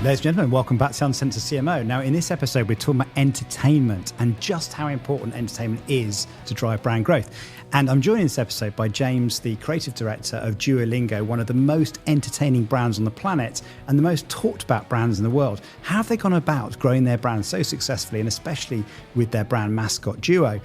Ladies and gentlemen, welcome back to Uncensored CMO. Now, in this episode, we're talking about entertainment and just how important entertainment is to drive brand growth. And I'm joined in this episode by James, the creative director of Duolingo, one of the most entertaining brands on the planet and the most talked about brands in the world. How have they gone about growing their brand so successfully, and especially with their brand mascot Duo?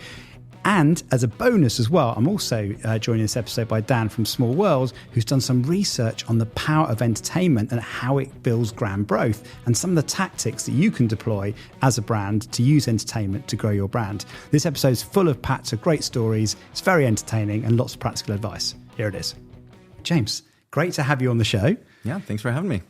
And as a bonus as well, I'm also joined in this episode by Dan from Small World, who's done some research on the power of entertainment and how it builds brand growth and some of the tactics that you can deploy as a brand to use entertainment to grow your brand. This episode is full of packs of great stories. It's very entertaining and lots of practical advice. Here it is. James, great to have you on the show. Yeah, thanks for having me.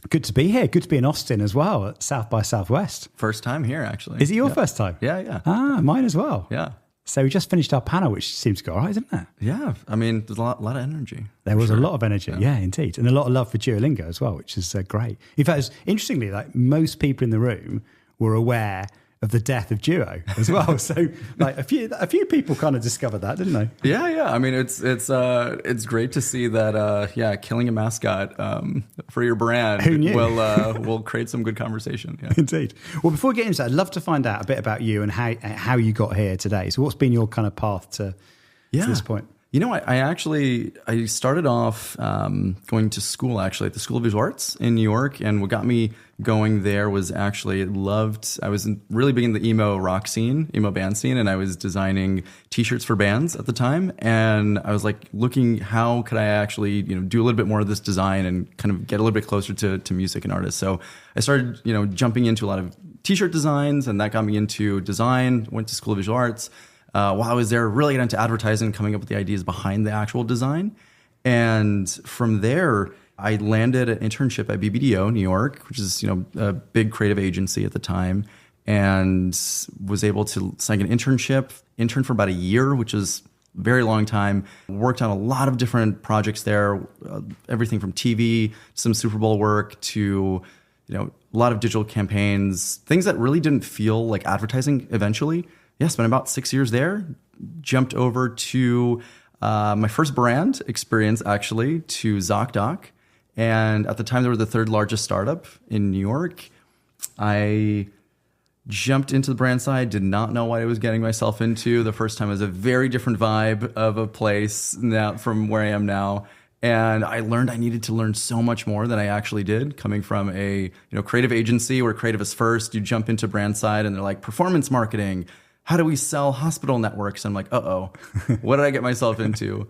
Good to be here. Good to be in Austin as well, at South by Southwest. First time here, actually. Is it your first time? Yeah. Ah, mine as well. Yeah. So we just finished our panel, which seems to go all right, didn't it? Yeah. I mean, there's a lot of energy. There was a lot of energy. Yeah, indeed. And a lot of love for Duolingo as well, which is great. In fact, interestingly, like most people in the room were aware of the death of Duo as well. So like a few people kind of discovered that, didn't they? Yeah. I mean, it's great to see that, killing a mascot for your brand will create some good conversation. Yeah. Indeed. Well, before we get into that, I'd love to find out a bit about you and how you got here today. So what's been your kind of path to this point? You know, I started off going to school, actually, at the School of Visual Arts in New York. And what got me going there was I was really big in the emo rock scene, emo band scene. And I was designing T-shirts for bands at the time. And I was like looking, how could I actually, do a little bit more of this design and kind of get a little bit closer to music and artists. So I started, jumping into a lot of T-shirt designs, and that got me into design, went to School of Visual Arts. While I was there, really got into advertising, coming up with the ideas behind the actual design. And from there, I landed an internship at BBDO, New York, which is, a big creative agency at the time, and was able to sign an intern for about a year, which is a very long time. Worked on a lot of different projects there, everything from TV, some Super Bowl work to, a lot of digital campaigns, things that really didn't feel like advertising eventually. Yeah, spent about 6 years there, jumped over to my first brand experience, actually, to ZocDoc. And at the time, they were the third largest startup in New York. I jumped into the brand side, did not know what I was getting myself into. The first time was a very different vibe of a place now from where I am now. And I learned I needed to learn so much more than I actually did, coming from a creative agency where creative is first. You jump into brand side and they're like, performance marketing. How do we sell hospital networks? And I'm like, what did I get myself into?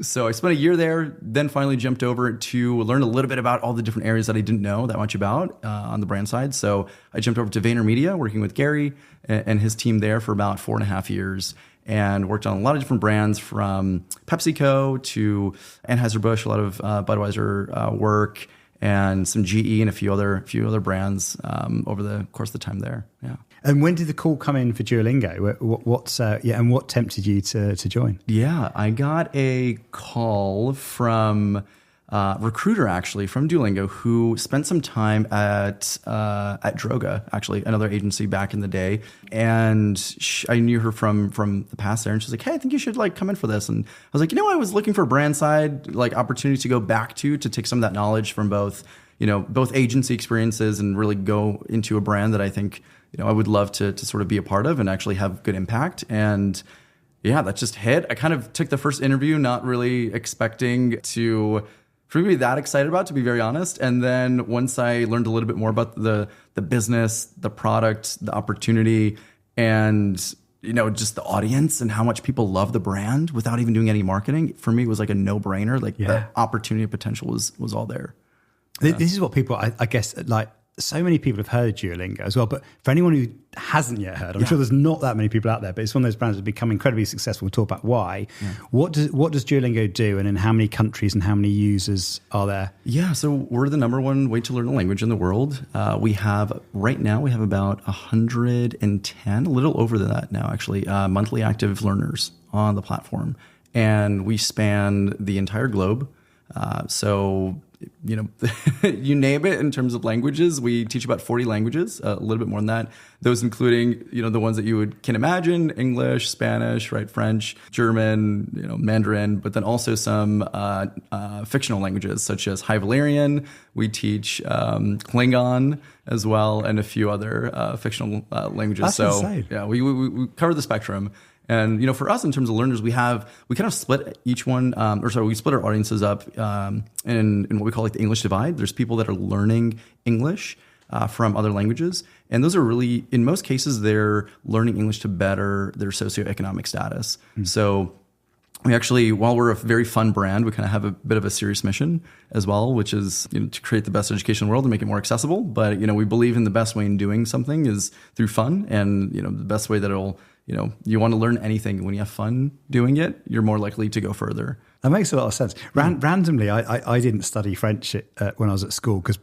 So I spent a year there, then finally jumped over to learn a little bit about all the different areas that I didn't know that much about on the brand side. So I jumped over to VaynerMedia, working with Gary and his team there for about 4.5 years, and worked on a lot of different brands from PepsiCo to Anheuser-Busch, a lot of Budweiser work, and some GE and a few other brands over the course of the time there. Yeah. And when did the call come in for Duolingo? And what tempted you to join? Yeah, I got a call from a recruiter, actually, from Duolingo, who spent some time at Droga, actually, another agency back in the day. And I knew her from the past there. And she's like, hey, I think you should come in for this. And I was like, I was looking for a brand side opportunity to go back to take some of that knowledge from both agency experiences and really go into a brand that I think I would love to sort of be a part of and actually have good impact. And yeah, that just hit. I kind of took the first interview, not really expecting for me to be that excited about, to be very honest. And then once I learned a little bit more about the business, the product, the opportunity, and just the audience and how much people love the brand without even doing any marketing, for me it was like a no-brainer. The opportunity and potential was all there. Yeah. This is what people, I guess, so many people have heard of Duolingo as well, but for anyone who hasn't yet heard, I'm sure there's not that many people out there, but it's one of those brands that have become incredibly successful. We'll talk about why. Yeah. What does Duolingo do, and in how many countries and how many users are there? Yeah, so we're the number one way to learn a language in the world. Right now we have about 110, a little over that now actually, monthly active learners on the platform. And we span the entire globe. So you name it in terms of languages. We teach about 40 languages, a little bit more than that. Those including, the ones that you can imagine: English, Spanish, right, French, German, Mandarin, but then also some fictional languages such as High Valyrian. We teach Klingon as well, and a few other fictional languages. That's insane. Yeah, we cover the spectrum. And, for us, in terms of learners, we kind of split each one, we split our audiences up in what we call like the English divide. There's people that are learning English from other languages. And those are really, in most cases, they're learning English to better their socioeconomic status. So we actually, while we're a very fun brand, we kind of have a bit of a serious mission as well, which is to create the best education in the world and make it more accessible. But, we believe in the best way in doing something is through fun. And, the best way that it'll, you want to learn anything. When you have fun doing it, you're more likely to go further. That makes a lot of sense. Randomly, I didn't study French when I was at school because,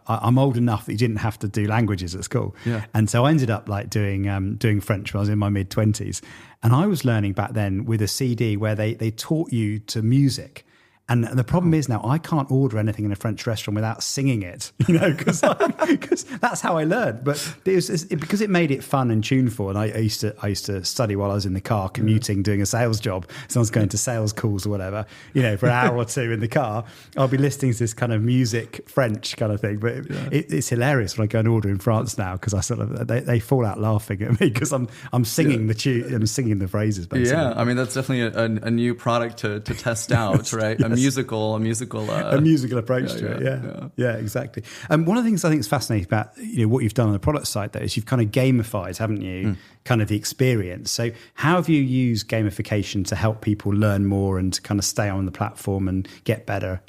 I'm old enough that you didn't have to do languages at school. Yeah. And so I ended up like doing French when I was in my mid-20s. And I was learning back then with a CD where they taught you to music. And the problem is now I can't order anything in a French restaurant without singing it, because that's how I learned. But because it made it fun and tuneful. And I used to study while I was in the car commuting, doing a sales job. So I was going to sales calls or whatever, for an hour or two in the car. I'll be listening to this kind of music French kind of thing. But it's hilarious when I go and order in France now because I sort of they fall out laughing at me because I'm singing the tune, I'm singing the phrases basically. Yeah, I mean that's definitely a new product to test out, right? Yes. A musical approach to it. Yeah, exactly. One of the things I think is fascinating about what you've done on the product side, though, is you've kind of gamified, haven't you, kind of the experience. So how have you used gamification to help people learn more and to kind of stay on the platform and get better?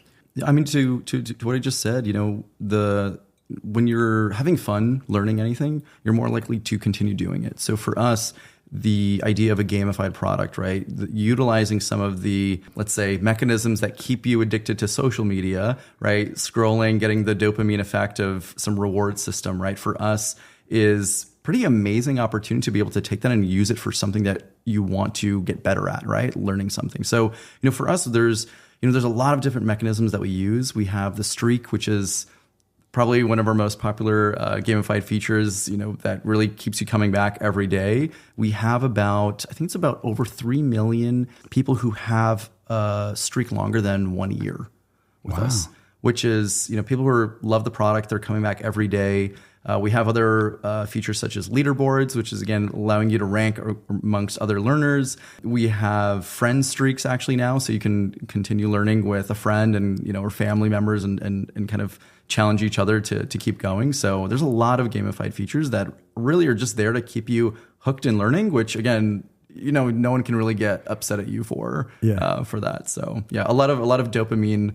I mean, to what I just said, when you're having fun learning anything, you're more likely to continue doing it. So for us, the idea of a gamified product, right? Utilizing some of the, let's say, mechanisms that keep you addicted to social media, right? Scrolling, getting the dopamine effect of some reward system, right? For us is pretty amazing opportunity to be able to take that and use it for something that you want to get better at, right? Learning something. So, for us, there's a lot of different mechanisms that we use. We have the streak, which is probably one of our most popular gamified features, that really keeps you coming back every day. We have I think it's about over 3 million people who have a streak longer than 1 year with us, which is, people who love the product, they're coming back every day. We have other features such as leaderboards, which is, again, allowing you to rank amongst other learners. We have friend streaks actually now, so you can continue learning with a friend and, or family members and kind of challenge each other to keep going. So there's a lot of gamified features that really are just there to keep you hooked in learning, which, again, no one can really get upset at you for that. So a lot of dopamine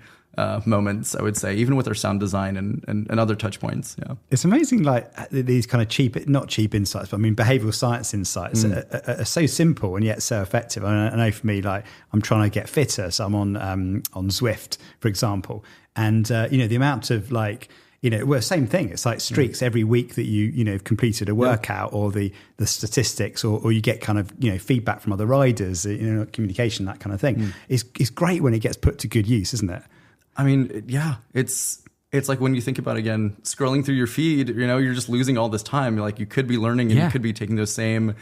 moments, I would say, even with our sound design and other touch points. Yeah. It's amazing, like these kind of not cheap insights, but I mean, behavioral science insights are so simple and yet so effective. I know for me, like I'm trying to get fitter. So I'm on Zwift, for example. And, the amount of same thing. It's like streaks every week that you've completed a workout or the statistics or you get kind of, feedback from other riders, communication, that kind of thing. It's great when it gets put to good use, isn't it? I mean, yeah, it's like when you think about, again, scrolling through your feed, you're just losing all this time. Like you could be learning and you could be taking the same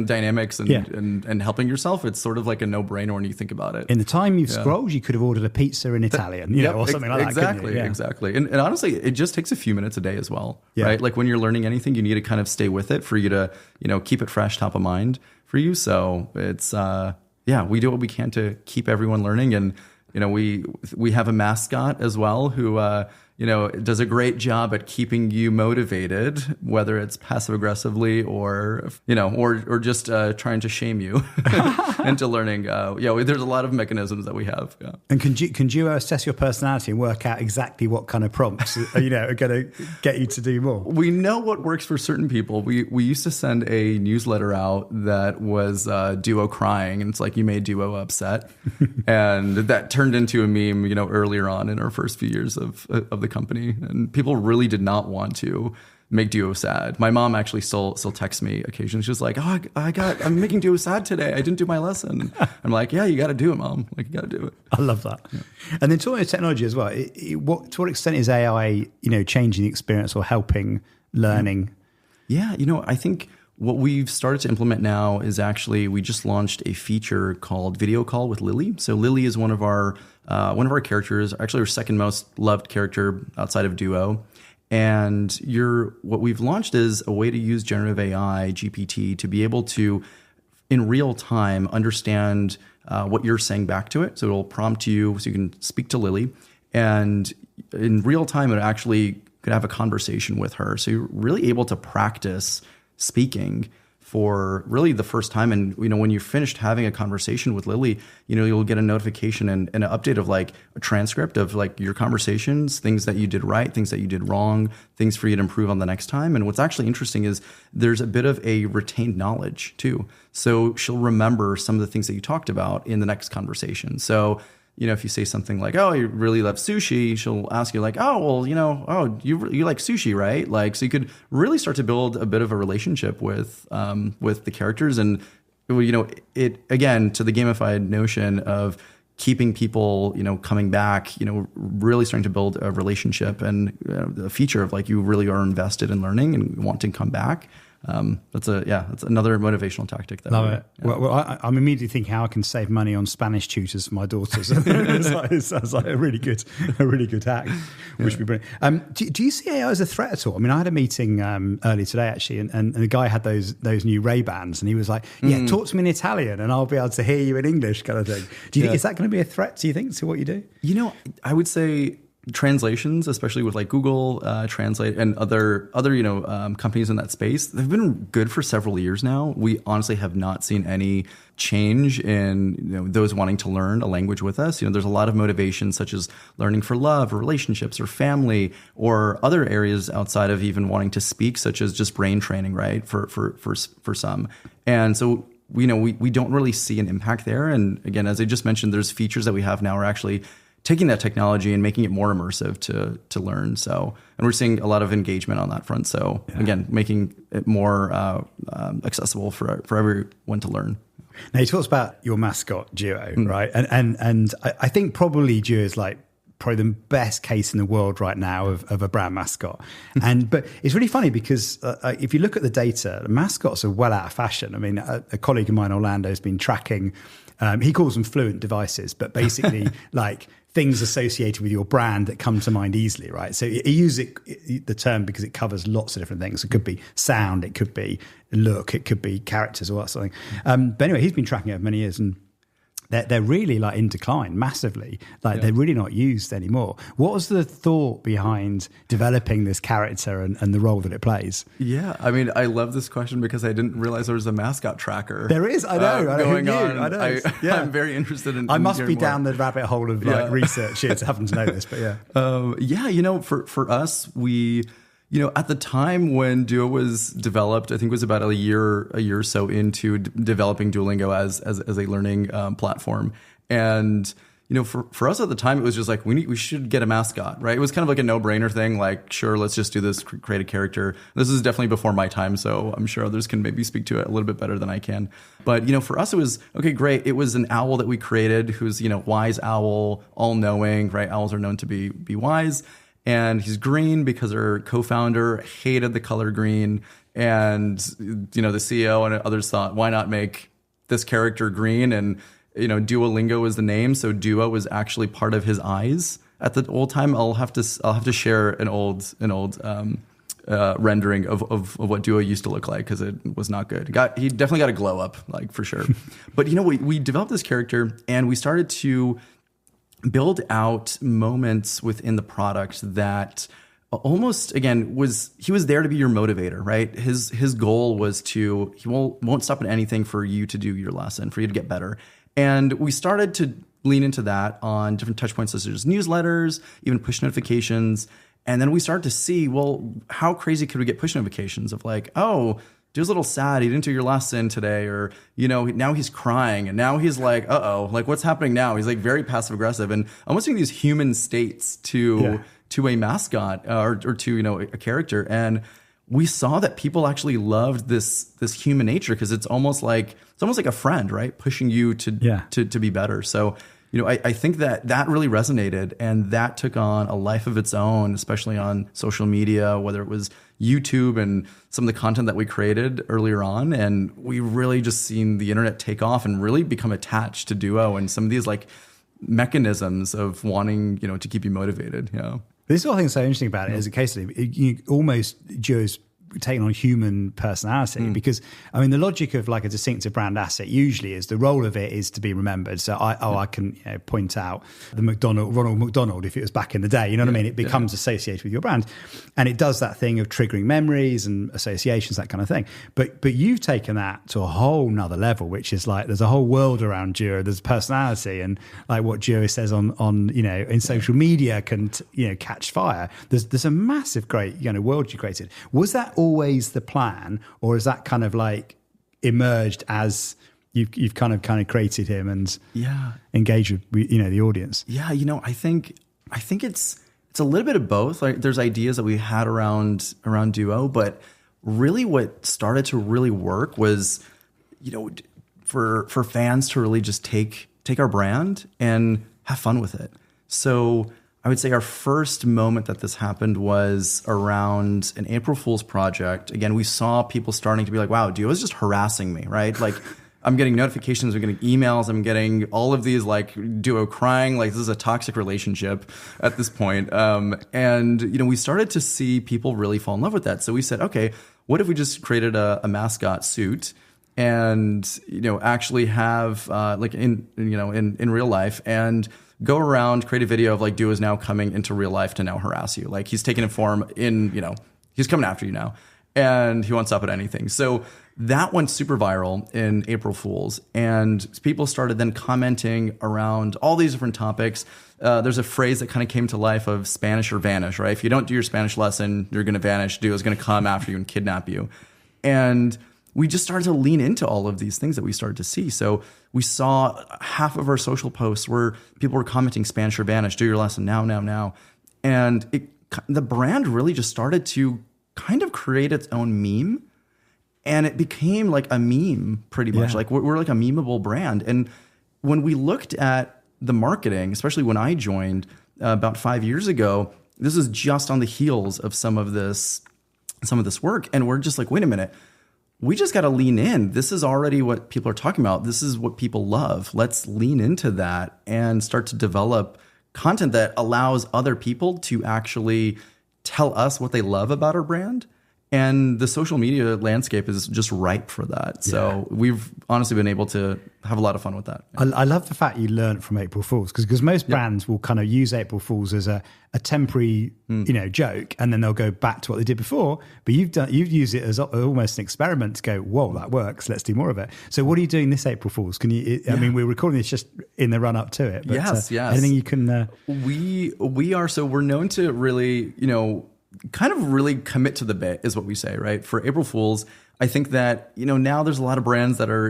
dynamics and helping yourself. It's sort of like a no-brainer when you think about it. In the time you've scrolled, you could have ordered a pizza in Italian, or something like that. Exactly. And honestly, it just takes a few minutes a day as well, right? Like when you're learning anything, you need to kind of stay with it for you to, keep it fresh, top of mind for you. So it's, we do what we can to keep everyone learning. And, we have a mascot as well who, does a great job at keeping you motivated, whether it's passive aggressively or just trying to shame you into learning. There's a lot of mechanisms that we have. Yeah. And can you assess your personality and work out exactly what kind of prompts are going to get you to do more? We know what works for certain people. We used to send a newsletter out that was Duo crying, and it's like you made Duo upset, and that turned into a meme. Earlier on in our first few years of the the company, and people really did not want to make Duo sad. My mom actually still texts me occasionally. She's like, "Oh, I'm making Duo sad today. I didn't do my lesson." I'm like, "Yeah, you got to do it, Mom. Like, you got to do it." I love that. Yeah. And then talking about technology as well, to what extent is AI, changing the experience or helping learning? Yeah, I think what we've started to implement now is actually we just launched a feature called Video Call with Lily. So Lily is one of our characters, actually our second most loved character outside of Duo. And what we've launched is a way to use generative AI, GPT, to be able to, in real time, understand what you're saying back to it. So it'll prompt you so you can speak to Lily. And in real time, it actually could have a conversation with her. So you're really able to practice speaking for really the first time. And, when you're finished having a conversation with Lily, you'll get a notification and an update of like a transcript of like your conversations, things that you did right, things that you did wrong, things for you to improve on the next time. And what's actually interesting is there's a bit of a retained knowledge too. So she'll remember some of the things that you talked about in the next conversation. So if you say something like, "Oh, you really love sushi," she'll ask you like, "Oh, well, you like sushi, right?" Like, so you could really start to build a bit of a relationship with the characters, and it again to the gamified notion of keeping people coming back, really starting to build a relationship and the feature of like you really are invested in learning and want to come back. That's another motivational tactic. Love it. Yeah. Well, I'm immediately thinking how I can save money on Spanish tutors for my daughters. It sounds like a really good hack, which would be brilliant. Do you see AI as a threat at all? I mean, I had a meeting earlier today actually, and the guy had those new Ray-Bans, and he was like, "Yeah, talk to me in Italian, and I'll be able to hear you in English," kind of thing. Do you think is that going to be a threat? Do you think to what you do? I would say translations, especially with like Google Translate and other companies in that space, they've been good for several years now. We honestly have not seen any change in those wanting to learn a language with us. There's a lot of motivation, such as learning for love or relationships or family or other areas outside of even wanting to speak, such as just brain training, right? For some, and so we don't really see an impact there. And again, as I just mentioned, there's features that we have now are actually taking that technology and making it more immersive to learn. So, and we're seeing a lot of engagement on that front. So again, making it more accessible for everyone to learn. Now you talked about your mascot Duo, right? And I think probably Duo is like probably the best case in the world right now of a brand mascot. But it's really funny because if you look at the data, mascots are well out of fashion. I mean, a colleague of mine, Orlando, has been tracking. He calls them fluent devices, but basically like things associated with your brand that come to mind easily, right? So he uses the term because it covers lots of different things. It could be sound, it could be look, it could be characters or that sort of thing. But anyway, he's been tracking it over many years, and they're really like in decline massively. Like they're really not used anymore. What was the thought behind developing this character and the role that it plays? Yeah, I mean, I love this question because I didn't realize there was a mascot tracker. There is, I know. Going on. I know. I'm very interested in. I must be down the rabbit hole of like research here to happen to know this, but for us, we. At the time when Duo was developed, I think it was about a year or so into developing Duolingo as a learning platform. And, for us at the time, it was just like, we should get a mascot, right? It was kind of like a no-brainer thing. Like, sure, let's just do this, create a character. This is definitely before my time, so I'm sure others can maybe speak to it a little bit better than I can. But, for us, it was, okay, great. It was an owl that we created who's, wise owl, all-knowing, right? Owls are known to be wise. And he's green because our co-founder hated the color green. And, the CEO and others thought, why not make this character green? And, Duolingo is the name. So Duo was actually part of his eyes at the old time. I'll have to share an old rendering of what Duo used to look like because it was not good. He definitely got a glow up, like for sure. But, we developed this character and we started to build out moments within the product that almost, again, he was there to be your motivator, right? His goal was he won't stop at anything for you to do your lesson, for you to get better. And we started to lean into that on different touch points, such as newsletters, even push notifications. And then we started to see, well, how crazy could we get push notifications of like, oh, dude's a little sad. He didn't do your lesson today, or, now he's crying, and now he's like, uh-oh, like what's happening now? He's like very passive aggressive, and almost doing these human states to a mascot or to, a character. And we saw that people actually loved this human nature, because it's almost like a friend, right? Pushing you to be better. So, I think that really resonated, and that took on a life of its own, especially on social media, whether it was YouTube and some of the content that we created earlier on. And we really just seen the internet take off and really become attached to Duo and some of these like mechanisms of wanting, to keep you motivated. Yeah. This is what I think is so interesting about it as a case study. Duo's taking on human personality, because I mean the logic of like a distinctive brand asset usually is the role of it is to be remembered. So I can point out the Ronald McDonald if it was back in the day, you know what I mean? It becomes associated with your brand, and it does that thing of triggering memories and associations, that kind of thing. But you've taken that to a whole nother level, which is like there's a whole world around Duo. There's personality, and like what Duo says on in social media can catch fire. There's a massive great world you created. Was that always the plan, or is that kind of like emerged as you've kind of created him and engaged with the audience? I think it's a little bit of both. Like there's ideas that we had around Duo, but really what started to really work was for fans to really just take our brand and have fun with it. So I would say our first moment that this happened was around an April Fool's project. Again, we saw people starting to be like, wow, Duo is just harassing me, right? Like I'm getting notifications, I'm getting emails, I'm getting all of these like Duo crying, like this is a toxic relationship at this point. And we started to see people really fall in love with that. So we said, okay, what if we just created a mascot suit and, actually have like in real life, and go around, create a video of like Duo is now coming into real life to now harass you. Like he's taking a form he's coming after you now, and he won't stop at anything. So that went super viral in April Fool's, and people started then commenting around all these different topics. There's a phrase that kind of came to life of Spanish or vanish, right? If you don't do your Spanish lesson, you're going to vanish. Duo is going to come after you and kidnap you. And we just started to lean into all of these things that we started to see. So we saw half of our social posts where people were commenting Spanish or vanish, do your lesson now. And the brand really just started to kind of create its own meme. And it became like a meme pretty much. Like we're like a memeable brand. And when we looked at the marketing, especially when I joined about 5 years ago, this is just on the heels of some of this work. And we're just like, wait a minute. We just got to lean in. This is already what people are talking about. This is what people love. Let's lean into that and start to develop content that allows other people to actually tell us what they love about our brand. And the social media landscape is just ripe for that. So we've honestly been able to have a lot of fun with that. I love the fact you learned from April Fools, because most brands will kind of use April Fools as a temporary joke, and then they'll go back to what they did before. But you've used it as almost an experiment to go, whoa, that works. Let's do more of it. So what are you doing this April Fools? Can you? I mean, we're recording this just in the run up to it. But, yes. Anything you can? We are. So we're known to really, kind of really commit to the bit is what we say, right? For April Fools, I think that, now there's a lot of brands that are,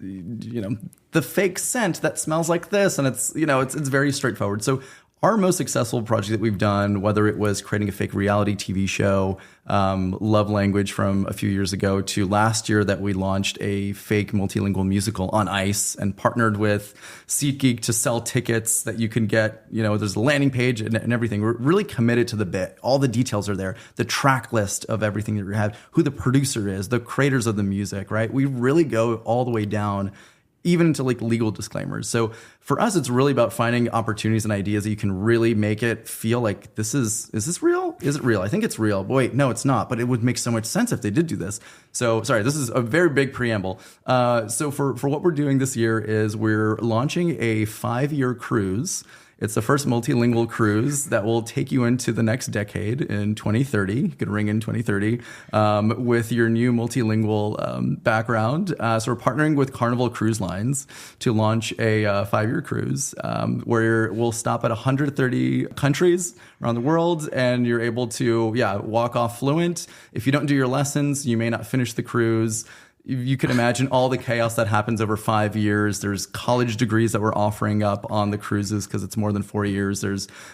the fake scent that smells like this, and it's, it's very straightforward. So our most successful project that we've done, whether it was creating a fake reality TV show, Love Language from a few years ago, to last year that we launched a fake multilingual musical on ice and partnered with SeatGeek to sell tickets that you can get, there's a landing page and everything. We're really committed to the bit. All the details are there. The track list of everything that we have, who the producer is, the creators of the music, right? We really go all the way down, even into like legal disclaimers. So for us, it's really about finding opportunities and ideas that you can really make it feel like is this real? Is it real? I think it's real. But wait, no, it's not. But it would make so much sense if they did do this. So sorry, this is a very big preamble. So for what we're doing this year is we're launching a 5-year cruise. It's the first multilingual cruise that will take you into the next decade in 2030. You could ring in 2030 with your new multilingual background. So we're partnering with Carnival Cruise Lines to launch a 5-year cruise where we'll stop at 130 countries around the world, and you're able to walk off fluent. If you don't do your lessons, you may not finish the cruise. You can imagine all the chaos that happens over 5 years. There's college degrees that we're offering up on the cruises because it's more than 4 years.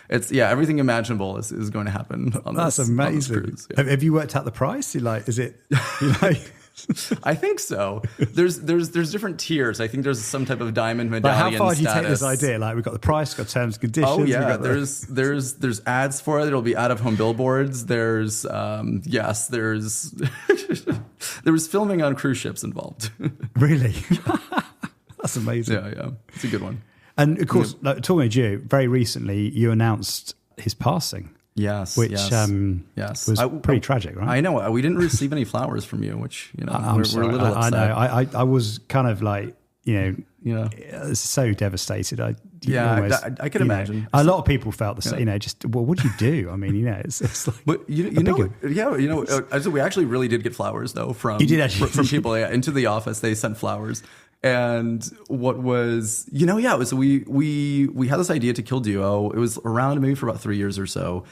Everything imaginable is going to happen on That's this, amazing. on this cruise. Yeah. Have you worked out the price? Is it? I think so. There's different tiers. I think there's some type of diamond medallion. How far do you take status. this idea? We've got the price, got terms and conditions. Oh yeah, there's ads for it. It'll be out of home billboards. There's there was filming on cruise ships involved. Really? That's amazing. Yeah, it's a good one. And of course, talking to you, very recently you announced his passing. Yes, which yes. was pretty tragic, right? I know. We didn't receive any flowers from you, which we're a little I upset. know. I was kind of so devastated. I can imagine. A lot of people felt the same. What do you do? I mean, it's like. But we actually really did get flowers though from from people into the office. They sent flowers. And what was, so we had this idea to kill Duo. It was around maybe for about 3 years or so.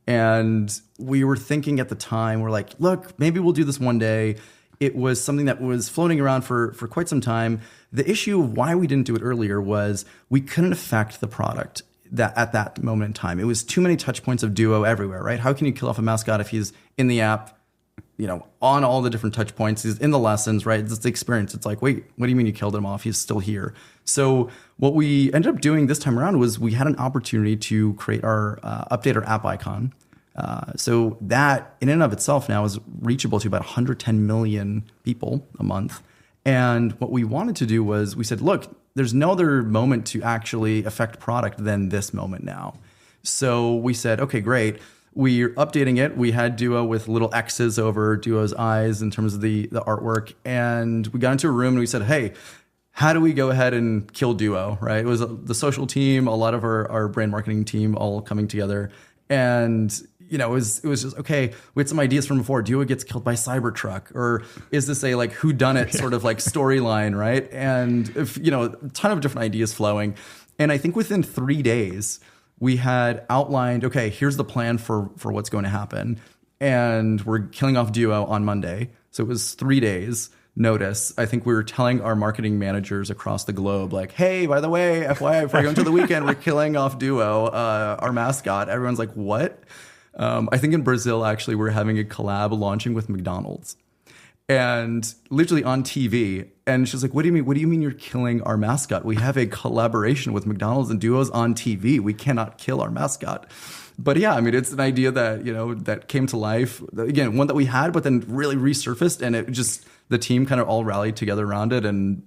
And we were thinking at the time, we're like, look, maybe we'll do this one day. It was something that was floating around for quite some time. The issue of why we didn't do it earlier was we couldn't affect the product at that moment in time. It was too many touch points of Duo everywhere, right? How can you kill off a mascot if he's in the app, on all the different touch points, he's in the lessons, right? It's the experience. It's like, wait, what do you mean you killed him off? He's still here. So what we ended up doing this time around was we had an opportunity to create update our app icon. So that in and of itself now is reachable to about 110 million people a month. And what we wanted to do was we said, look, there's no other moment to actually affect product than this moment now. So we said, okay, great. We're updating it. We had Duo with little X's over Duo's eyes in terms of the artwork. And we got into a room and we said, hey, how do we go ahead and kill Duo, right? It was the social team, a lot of our brand marketing team all coming together. And, it was just, okay, we had some ideas from before. Duo gets killed by Cybertruck, or is this a whodunit sort of storyline, right? And a ton of different ideas flowing. And I think within 3 days, we had outlined, okay, here's the plan for what's going to happen. And we're killing off Duo on Monday. So it was 3 days notice. I think we were telling our marketing managers across the globe, hey, by the way, FYI, before I go into the weekend, we're killing off Duo, our mascot. Everyone's like, what? I think in Brazil, actually, we're having a collab launching with McDonald's. And literally on TV. And she's like, what do you mean you're killing our mascot? We have a collaboration with McDonald's and Duo's on TV. We cannot kill our mascot. But yeah, I mean, it's an idea that, that came to life. Again, one that we had, but then really resurfaced. And it just, the team kind of all rallied together around it. And,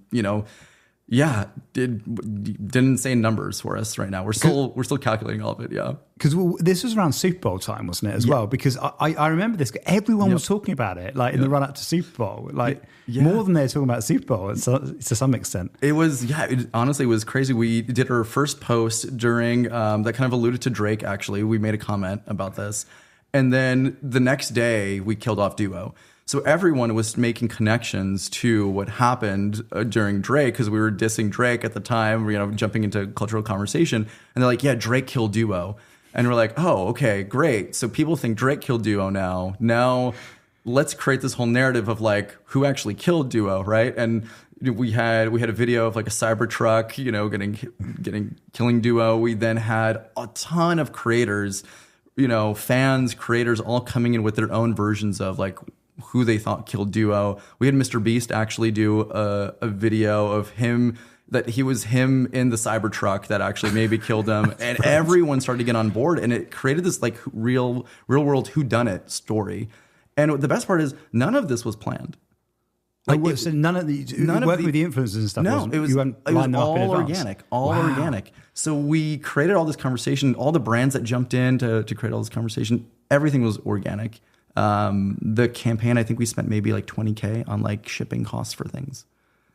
didn't say numbers for us right now. We're still calculating all of it. Yeah. Because this was around Super Bowl time, wasn't it, as well? Because I remember this. Everyone was talking about it, in the run up to Super Bowl, more than they're talking about Super Bowl to some extent. It was, it honestly was crazy. We did our first post during that kind of alluded to Drake. Actually, we made a comment about this, and then the next day we killed off Duo. So everyone was making connections to what happened during Drake, because we were dissing Drake at the time, jumping into cultural conversation. And they're like, yeah, Drake killed Duo. And we're like, oh, okay, great. So people think Drake killed Duo now. Now let's create this whole narrative of who actually killed Duo, right? And we had a video of a Cybertruck, killing Duo. We then had a ton of creators, fans, creators all coming in with their own versions of who they thought killed Duo. We had Mr. Beast actually do a video of him, that he was him in the Cybertruck that actually maybe killed him. And everyone started to get on board, and it created this real world whodunit story. And the best part is none of this was planned. So none of the working with the influencers and stuff. No, it was all organic, organic. So we created all this conversation, all the brands that jumped in to create all this conversation. Everything was organic. The campaign, I think we spent maybe $20K on shipping costs for things.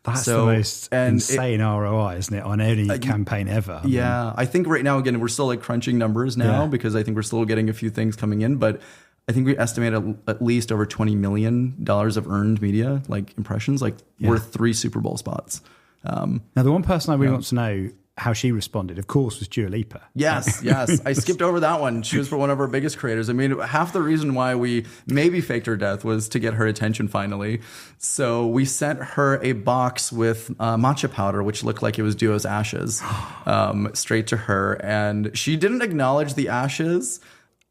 That's the most insane ROI, isn't it, on any campaign ever? I think right now, again, we're still like crunching numbers now because I think we're still getting a few things coming in, but I think we estimate at least over $20 million of earned media, like impressions, like worth 3 Super Bowl spots. Now, the one person I really want to know how she responded, of course, was Dua Lipa. Yes. I skipped over that one. She was for one of our biggest creators. I mean, half the reason why we maybe faked her death was to get her attention finally. So we sent her a box with matcha powder, which looked like it was Duo's ashes, straight to her. And she didn't acknowledge the ashes,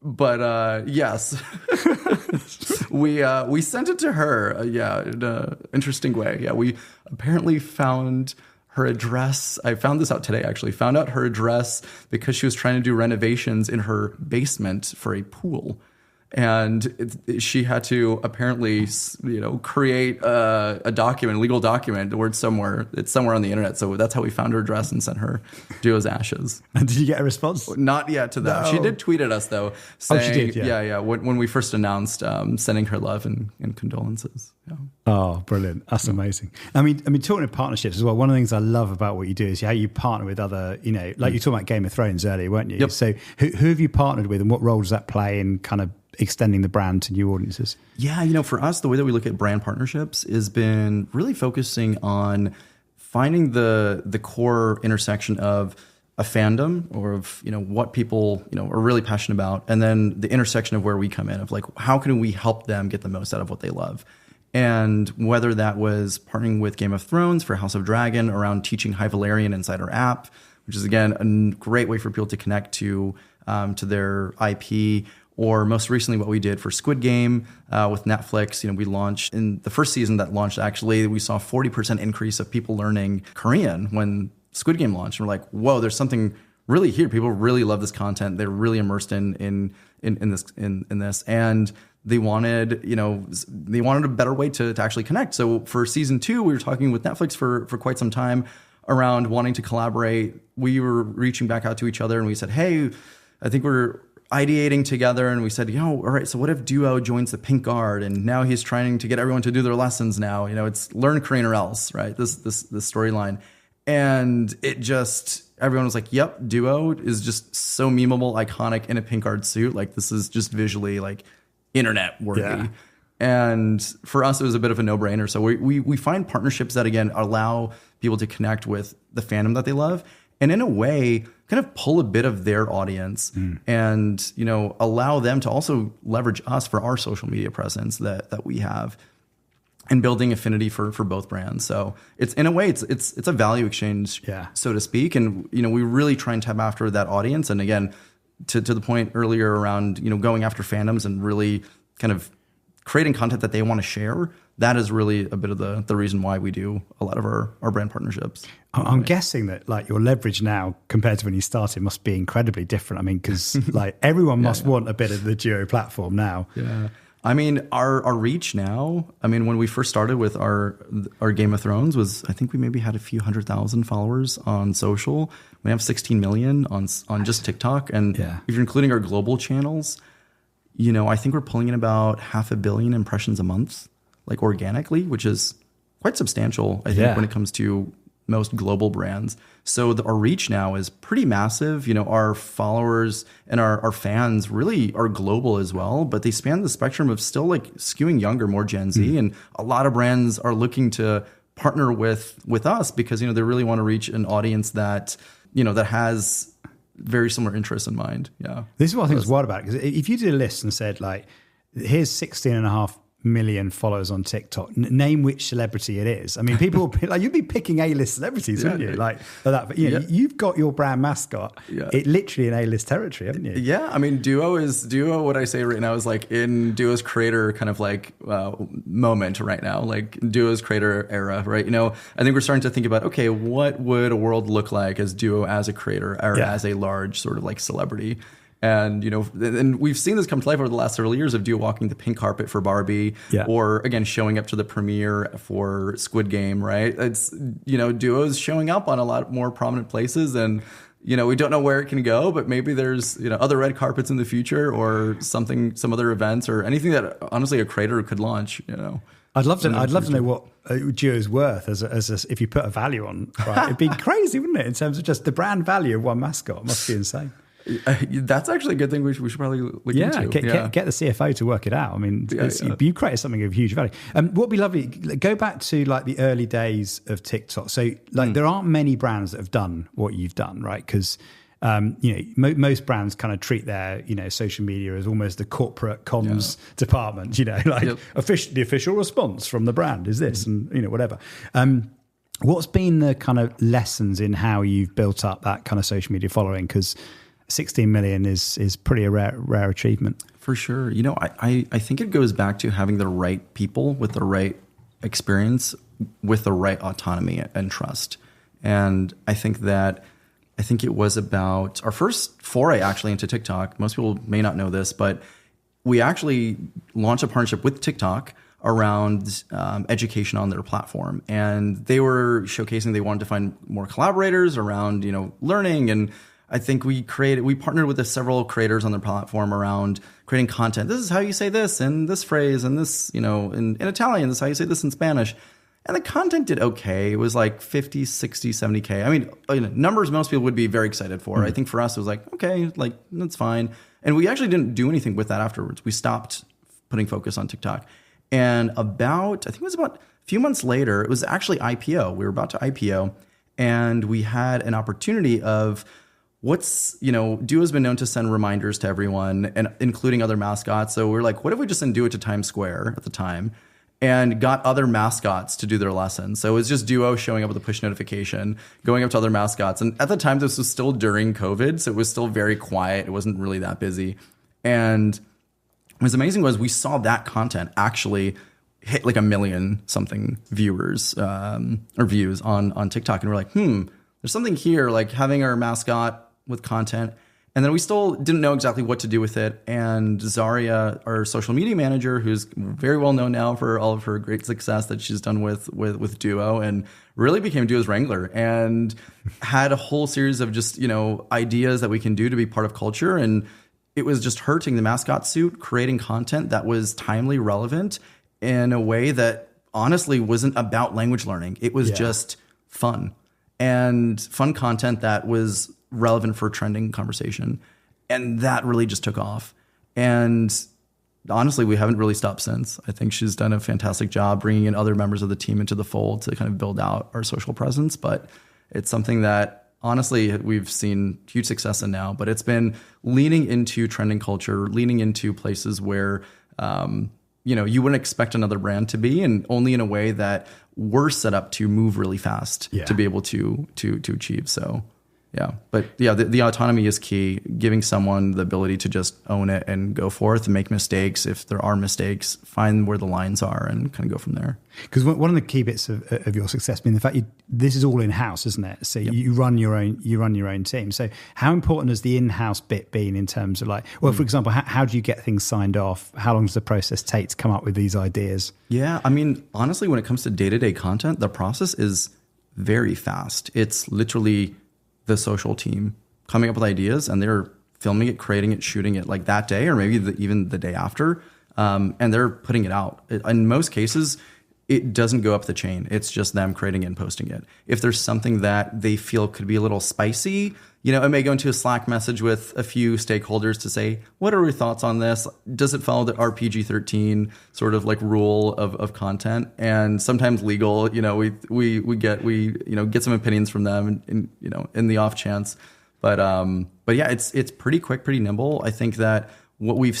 but yes, we sent it to her. In an interesting way. Yeah, we apparently found her address. I found this out today, actually. Found out her address because she was trying to do renovations in her basement for a pool. And she had to apparently, create a document, legal document, where it's somewhere on the internet. So that's how we found her address and sent her Duo's ashes. And did you get a response? Not yet to that. No. She did tweet at us though, saying, she did, yeah. When we first announced, sending her love and condolences. Yeah. Oh, brilliant! That's amazing. I mean, talking of partnerships as well. One of the things I love about what you do is how you partner with other, like you talked about Game of Thrones earlier, weren't you? Yep. So who have you partnered with, and what role does that play in kind of extending the brand to new audiences? Yeah, for us, the way that we look at brand partnerships has been really focusing on finding the core intersection of a fandom or of what people are really passionate about, and then the intersection of where we come in of like how can we help them get the most out of what they love. And whether that was partnering with Game of Thrones for House of Dragon around teaching High Valyrian inside our app, which is again a great way for people to connect to their IP. Or most recently, what we did for Squid Game with Netflix. We launched in the first season that launched. Actually, we saw a 40% increase of people learning Korean when Squid Game launched. And we're like, whoa, there's something really here. People really love this content. They're really immersed in this, and they wanted a better way to actually connect. So for season 2, we were talking with Netflix for quite some time around wanting to collaborate. We were reaching back out to each other and we said, hey, I think we're ideating together, and we said, all right, so what if Duo joins the Pink Guard, and now he's trying to get everyone to do their lessons now. It's learn Korean or else, right? This storyline. And it just, everyone was like, yep, Duo is just so memeable, iconic in a Pink Guard suit. Like, this is just visually like internet worthy. Yeah. And for us, it was a bit of a no-brainer. So we find partnerships that, again, allow people to connect with the fandom that they love, and in a way, kind of pull a bit of their audience and, allow them to also leverage us for our social media presence that we have, and building affinity for both brands. So it's, in a way, it's a value exchange, so to speak. And, we really try and tap after that audience. And again, to the point earlier around, going after fandoms and really kind of creating content that they want to share. That is really a bit of the reason why we do a lot of our brand partnerships. I'm guessing that like your leverage now compared to when you started must be incredibly different. I mean, because like everyone must want a bit of the Duo platform now. Yeah. I mean, our reach now, I mean, when we first started with our Game of Thrones was, I think we maybe had a few 100,000 followers on social. We have 16 million on just TikTok. And if you're including our global channels, I think we're pulling in about 500 million impressions a month, like organically, which is quite substantial, I think, when it comes to most global brands. So our reach now is pretty massive. Our followers and our fans really are global as well, but they span the spectrum of still like skewing younger, more Gen Z. And a lot of brands are looking to partner with us because, they really want to reach an audience that, that has very similar interests in mind. Yeah. This is what I think is wild about it. Because if you did a list and said like, here's 16.5 million followers on TikTok, name which celebrity it is. I mean, people will be like, you'd be picking A-list celebrities, wouldn't you? Like that. But, you've got your brand mascot. Yeah. It literally in A-list territory, haven't you? Yeah. I mean, Duo, what I say right now is like in Duo's creator kind of like moment right now, like Duo's creator era, right? I think we're starting to think about, okay, what would a world look like as Duo as a creator or as a large sort of like celebrity? And, and we've seen this come to life over the last several years of Duo walking the pink carpet for Barbie or, again, showing up to the premiere for Squid Game, right? It's, Duo's showing up on a lot more prominent places and, we don't know where it can go, but maybe there's, other red carpets in the future or some other events or anything that, honestly, a creator could launch, I'd love to know what Duo's worth as a, if you put a value on, right? It'd be crazy, wouldn't it? In terms of just the brand value of one mascot, it must be insane. That's actually a good thing. We should probably look into. Get the CFO to work it out. I mean, you created something of huge value. What would be lovely? Go back to like the early days of TikTok. So like there aren't many brands that have done what you've done, right? Because most brands kind of treat their social media as almost the corporate comms department. The official response from the brand is this, and whatever. What's been the kind of lessons in how you've built up that kind of social media following? Because 16 million is pretty a rare achievement. For sure. I think it goes back to having the right people with the right experience, with the right autonomy and trust. And I think it was about our first foray actually into TikTok. Most people may not know this, but we actually launched a partnership with TikTok around education on their platform. And they were showcasing they wanted to find more collaborators around, learning. And I think we partnered with several creators on their platform around creating content. This is how you say this and this phrase and this, in Italian, this is how you say this in Spanish. And the content did okay. It was like 50, 60, 70K. I mean, numbers most people would be very excited for. I think for us, it was like, okay, like that's fine. And we actually didn't do anything with that afterwards. We stopped putting focus on TikTok. And I think it was about a few months later, it was actually IPO. We were about to IPO and we had an opportunity of Duo's been known to send reminders to everyone, and including other mascots. So we're like, what if we just didn't do it to Times Square at the time and got other mascots to do their lessons? So it was just Duo showing up with a push notification, going up to other mascots. And at the time, this was still during COVID, so it was still very quiet. It wasn't really that busy. And what was amazing was we saw that content actually hit like 1 million something viewers or views on TikTok. And we're like, there's something here, like having our mascot with content. And then we still didn't know exactly what to do with it. And Zaria, our social media manager, who's very well known now for all of her great success that she's done with Duo, and really became Duo's wrangler and had a whole series of just, ideas that we can do to be part of culture. And it was just her taking the mascot suit, creating content that was timely, relevant in a way that honestly wasn't about language learning. It was just fun content that was relevant for trending conversation. And that really just took off. And honestly, we haven't really stopped since. I think she's done a fantastic job bringing in other members of the team into the fold to kind of build out our social presence. But it's something that honestly we've seen huge success in now. But it's been leaning into trending culture, leaning into places where you wouldn't expect another brand to be, and only in a way that we're set up to move really fast to be able to achieve. So the autonomy is key, giving someone the ability to just own it and go forth and make mistakes. If there are mistakes, find where the lines are and kind of go from there. Because one of the key bits of your success being the fact this is all in-house, isn't it? So you run your own team. So how important has the in-house bit been in terms of for example, how do you get things signed off? How long does the process take to come up with these ideas? Yeah, I mean, honestly, when it comes to day-to-day content, the process is very fast. It's literally the social team coming up with ideas, and they're filming it, creating it, shooting it like that day, or maybe even the day after. And they're putting it out. In most cases, it doesn't go up the chain. It's just them creating it and posting it. If there's something that they feel could be a little spicy, it may go into a Slack message with a few stakeholders to say, what are your thoughts on this? Does it follow the RPG-13 sort of like rule of content? And sometimes legal, we get some opinions from them in the off chance. But yeah, it's pretty quick, pretty nimble. I think that what I've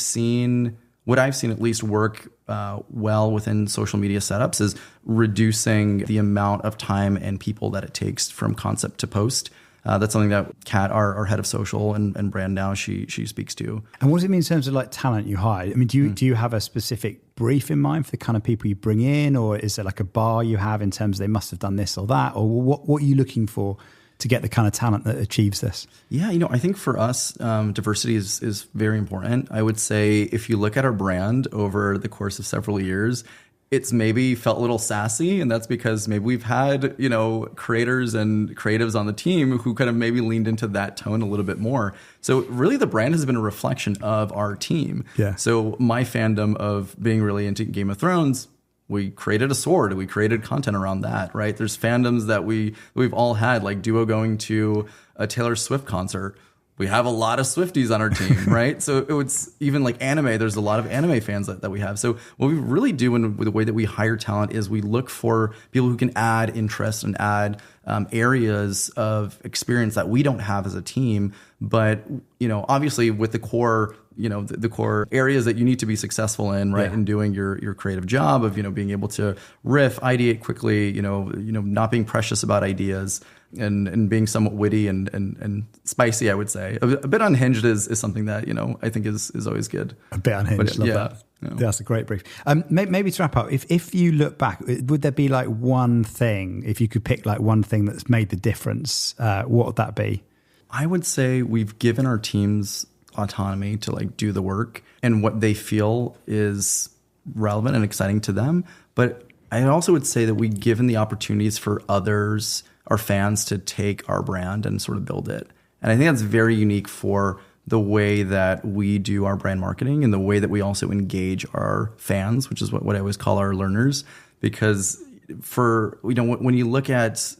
seen at least work well within social media setups is reducing the amount of time and people that it takes from concept to post. That's something that Kat, our head of social and brand now, she speaks to. And what does it mean in terms of talent you hire? I mean, do you have a specific brief in mind for the kind of people you bring in, or is there like a bar you have in terms of they must have done this or that, or what are you looking for to get the kind of talent that achieves this? Yeah, I think for us, diversity is very important. I would say if you look at our brand over the course of several years, it's maybe felt a little sassy, and that's because maybe we've had, creators and creatives on the team who kind of maybe leaned into that tone a little bit more. So really the brand has been a reflection of our team. Yeah. So my fandom of being really into Game of Thrones, we created a sword. We created content around that, right? There's fandoms that we've all had, like Duo going to a Taylor Swift concert. We have a lot of Swifties on our team, right? So it's even like anime. There's a lot of anime fans that we have. So what we really do in the way that we hire talent is we look for people who can add interest and add areas of experience that we don't have as a team. But, obviously with the core, the core areas that you need to be successful in, right? In doing your creative job of, being able to riff, ideate quickly, not being precious about ideas and being somewhat witty and spicy, I would say. A bit unhinged is something that, I think is always good. A bit unhinged, love that. Yeah. That's a great brief. Maybe to wrap up, if you look back, would there be like one thing, if you could pick like one thing that's made the difference, what would that be? I would say we've given our teams autonomy to like do the work and what they feel is relevant and exciting to them. But I also would say that we've given the opportunities for others, our fans, to take our brand and sort of build it. And I think that's very unique for the way that we do our brand marketing and the way that we also engage our fans, which is what I always call our learners. Because when you look at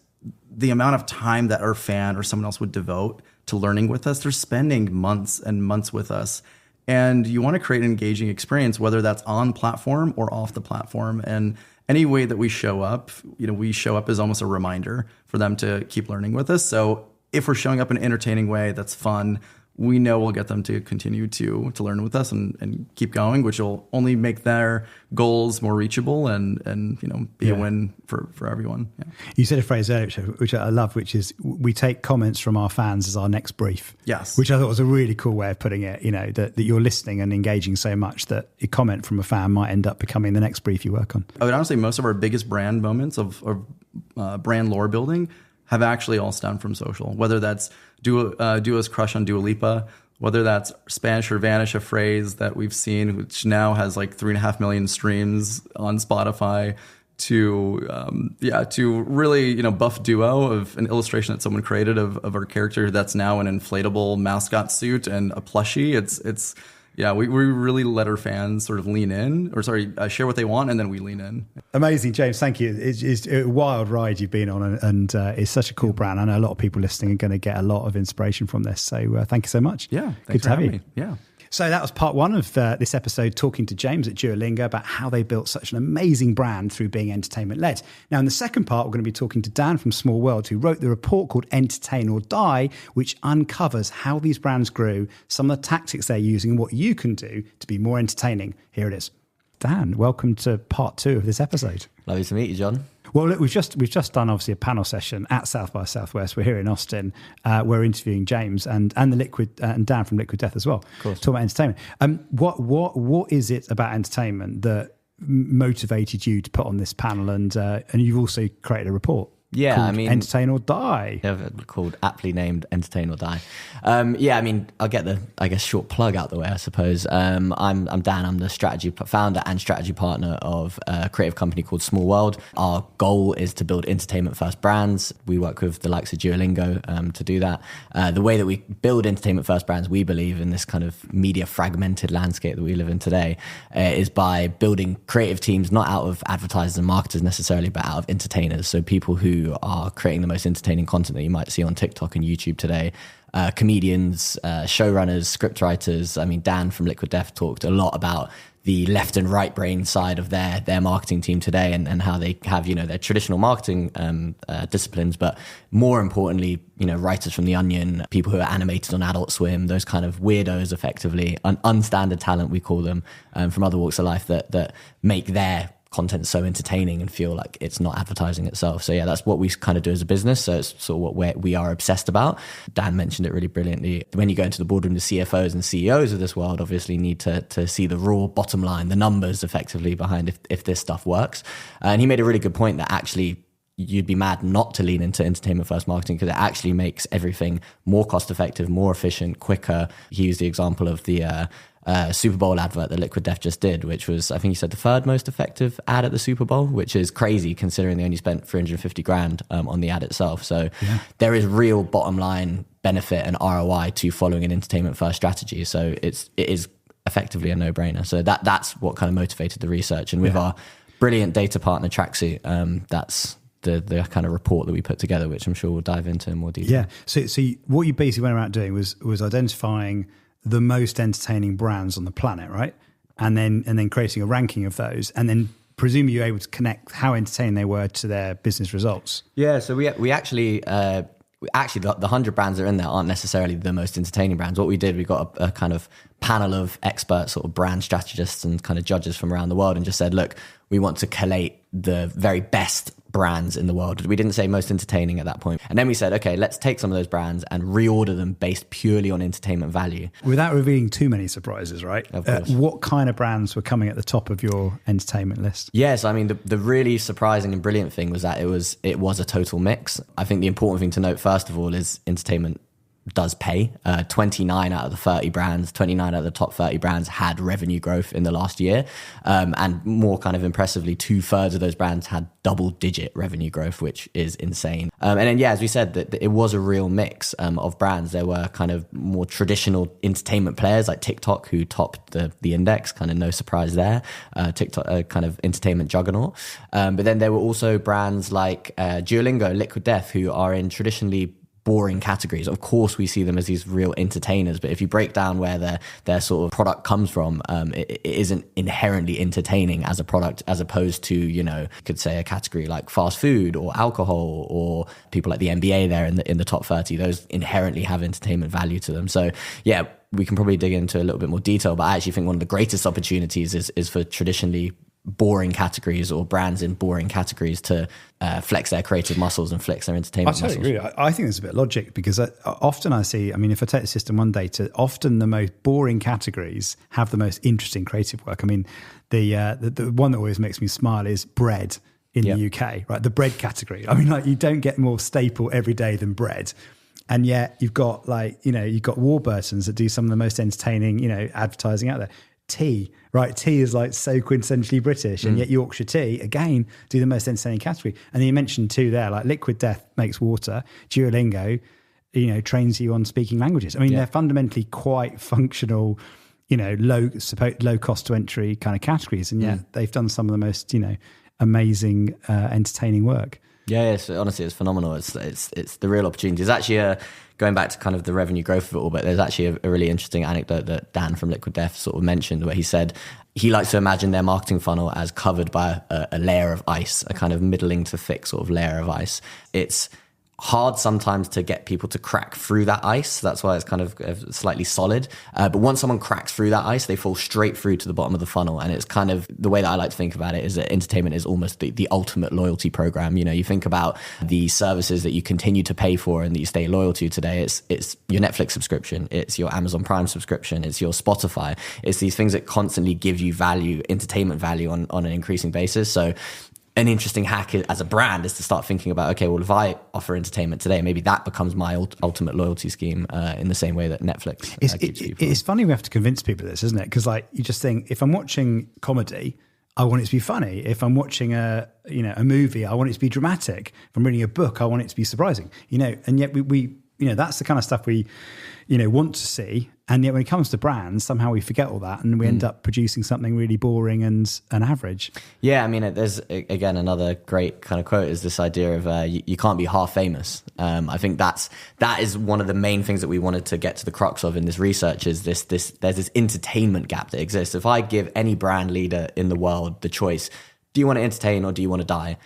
the amount of time that our fan or someone else would devote to learning with us, they're spending months and months with us. And you want to create an engaging experience, whether that's on platform or off the platform. And any way that we show up, we show up as almost a reminder for them to keep learning with us. So if we're showing up in an entertaining way that's fun, we know we'll get them to continue to learn with us and keep going, which will only make their goals more reachable and be a win for everyone. Yeah. You said a phrase earlier, which I love, which is we take comments from our fans as our next brief. Yes. Which I thought was a really cool way of putting it, that you're listening and engaging so much that a comment from a fan might end up becoming the next brief you work on. I would honestly, most of our biggest brand moments of brand lore building have actually all stemmed from social, whether that's Duo's crush on Dua Lipa, whether that's Spanish or Vanish, a phrase that we've seen, which now has like 3.5 million streams on Spotify, to really, buff Duo of an illustration that someone created of our character that's now an inflatable mascot suit and a plushie. We really let our fans sort of lean in, share what they want, and then we lean in. Amazing, James. Thank you. It's a wild ride you've been on, and it's such a cool brand. I know a lot of people listening are going to get a lot of inspiration from this. So thank you so much. Yeah, good to have you. Me. Yeah. So that was part one of this episode, talking to James at Duolingo about how they built such an amazing brand through being entertainment-led. Now, in the second part, we're going to be talking to Dan from Small World, who wrote the report called Entertain or Die, which uncovers how these brands grew, some of the tactics they're using, and what you can do to be more entertaining. Here it is. Dan, welcome to part two of this episode. Lovely to meet you, John. Well, look, we've just done obviously a panel session at South by Southwest. We're here in Austin. We're interviewing James and Dan from Liquid Death as well. Of course. Talking about entertainment. What is it about entertainment that motivated you to put on this panel? And you've also created a report. Yeah, Entertain or Die. Called, aptly named Entertain or Die. I'll get the, short plug out the way, I suppose. I'm Dan. I'm the founder and strategy partner of a creative company called Small World. Our goal is to build entertainment-first brands. We work with the likes of Duolingo to do that. The way that we build entertainment-first brands, we believe, in this kind of media-fragmented landscape that we live in today, is by building creative teams, not out of advertisers and marketers necessarily, but out of entertainers. So people who are creating the most entertaining content that you might see on TikTok and YouTube today. Comedians, showrunners, scriptwriters. Dan from Liquid Death talked a lot about the left and right brain side of their marketing team today and how they have, their traditional marketing disciplines, but more importantly, writers from The Onion, people who are animated on Adult Swim, those kind of weirdos, effectively, unstandard talent, we call them, from other walks of life that make their content so entertaining and feel like it's not advertising itself. So yeah, that's what we kind of do as a business. So it's sort of what we are obsessed about. Dan mentioned it really brilliantly. When you go into the boardroom, the CFOs and CEOs of this world obviously need to see the raw bottom line, the numbers effectively behind if this stuff works. And he made a really good point that actually you'd be mad not to lean into entertainment first marketing because it actually makes everything more cost effective, more efficient, quicker. He used the example of the Super Bowl advert that Liquid Death just did, which was, I think he said, the third most effective ad at the Super Bowl, which is crazy considering they only spent $350,000 on the ad itself. So there is real bottom line benefit and ROI to following an entertainment first strategy. So it is effectively a no-brainer. So that's what kind of motivated the research. And with our brilliant data partner tracksuit. That's the kind of report that we put together, which I'm sure we'll dive into in more detail. Yeah. So what you basically went around doing was identifying the most entertaining brands on the planet, right? And then creating a ranking of those, and then presumably you're able to connect how entertaining they were to their business results. Yeah. So we actually the 100 brands that are in there aren't necessarily the most entertaining brands. What we did, we got a kind of panel of expert sort of brand strategists and kind of judges from around the world and just said, look, we want to collate the very best brands in the world. We didn't say most entertaining at that point. And then we said, okay, let's take some of those brands and reorder them based purely on entertainment value. Without revealing too many surprises, right? Of course. What kind of brands were coming at the top of your entertainment list? Yes, I mean, the really surprising and brilliant thing was that it was a total mix. I think the important thing to note, first of all, is entertainment does pay. 29 out of the 30 brands, 29 out of the top 30 brands had revenue growth in the last year. And more kind of impressively, 2/3 of those brands had double-digit revenue growth, which is insane. And then, as we said, that it was a real mix of brands. There were kind of more traditional entertainment players like TikTok, who topped the index, kind of no surprise there. TikTok, a kind of entertainment juggernaut. But then there were also brands like Duolingo, Liquid Death, who are in traditionally boring categories. Of course, we see them as these real entertainers, but if you break down where their sort of product comes from, it isn't inherently entertaining as a product, as opposed to, you could say a category like fast food or alcohol or people like the NBA there in the top 30. Those inherently have entertainment value to them. So yeah, we can probably dig into a little bit more detail, but I actually think one of the greatest opportunities is for traditionally boring categories or brands in boring categories to flex their creative muscles and flex their entertainment muscles. I totally agree. I think there's a bit of logic, because often I see, if I take the System 1 data, often the most boring categories have the most interesting creative work. I mean, the one that always makes me smile is bread in the UK, right? The bread category. You don't get more staple every day than bread. And yet you've got you've got Warburtons that do some of the most entertaining, advertising out there. Tea, right? Tea is so quintessentially British, and yet Yorkshire tea, again, do the most entertaining category. And then you mentioned two there, like Liquid Death makes water, Duolingo, trains you on speaking languages. They're fundamentally quite functional, low cost to entry kind of categories, and yet they've done some of the most, amazing, entertaining work. Yeah, honestly, it's phenomenal. It's the real opportunity. It's actually going back to kind of the revenue growth of it all, but there's actually a really interesting anecdote that Dan from Liquid Death sort of mentioned, where he said he likes to imagine their marketing funnel as covered by a layer of ice, a kind of middling to thick sort of layer of ice. It's hard sometimes to get people to crack through that ice. That's why it's kind of slightly solid. But once someone cracks through that ice, they fall straight through to the bottom of the funnel. And it's kind of the way that I like to think about it is that entertainment is almost the ultimate loyalty program. You think about the services that you continue to pay for and that you stay loyal to today. It's your Netflix subscription. It's your Amazon Prime subscription. It's your Spotify. It's these things that constantly give you value, entertainment value on an increasing basis. So an interesting hack as a brand is to start thinking about, okay, well, if I offer entertainment today, maybe that becomes my ultimate loyalty scheme in the same way that Netflix keeps people. It's funny we have to convince people of this, isn't it? Because you just think, if I'm watching comedy, I want it to be funny. If I'm watching a movie, I want it to be dramatic. If I'm reading a book, I want it to be surprising. And yet we that's the kind of stuff we want to see. And yet when it comes to brands, somehow we forget all that and we end up producing something really boring and average. Yeah, there's, again, another great kind of quote is this idea of you can't be half famous. I think that is one of the main things that we wanted to get to the crux of in this research is there's this entertainment gap that exists. If I give any brand leader in the world the choice, do you want to entertain or do you want to die?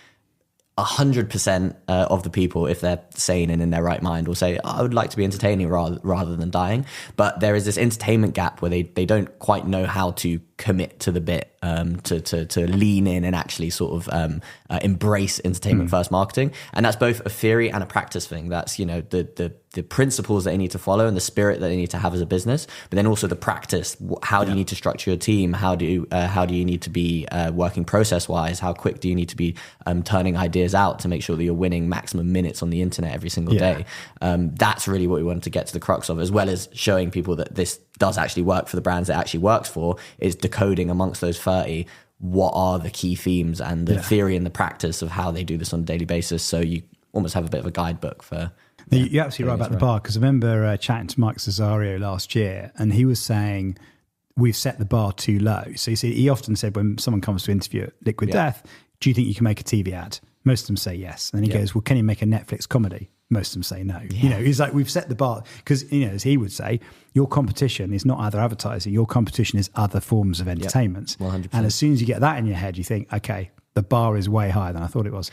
100% of the people, if they're sane and in their right mind, will say, I would like to be entertaining rather than dying. But there is this entertainment gap where they don't quite know how to commit to the bit, to lean in and actually sort of embrace entertainment first marketing. And that's both a theory and a practice thing. That's, the principles that they need to follow and the spirit that they need to have as a business, but then also the practice. How do you need to structure your team? How do you need to be working process wise? How quick do you need to be turning ideas out to make sure that you're winning maximum minutes on the internet every single day? That's really what we wanted to get to the crux of, as well as showing people that this does actually work for the brands it actually works for, is decoding amongst those 30 what are the key themes and the theory and the practice of how they do this on a daily basis. So you almost have a bit of a guidebook for... You're absolutely right about the bar, because I remember chatting to Mike Cesario last year, and he was saying we've set the bar too low. So you see, he often said when someone comes to interview at Liquid Death, do you think you can make a TV ad? Most of them say yes. And then he goes, well, can you make a Netflix comedy? Most of them say no. He's like, we've set the bar because, as he would say, your competition is not other advertising. Your competition is other forms of entertainment. 100%. And as soon as you get that in your head, you think, okay, the bar is way higher than I thought it was.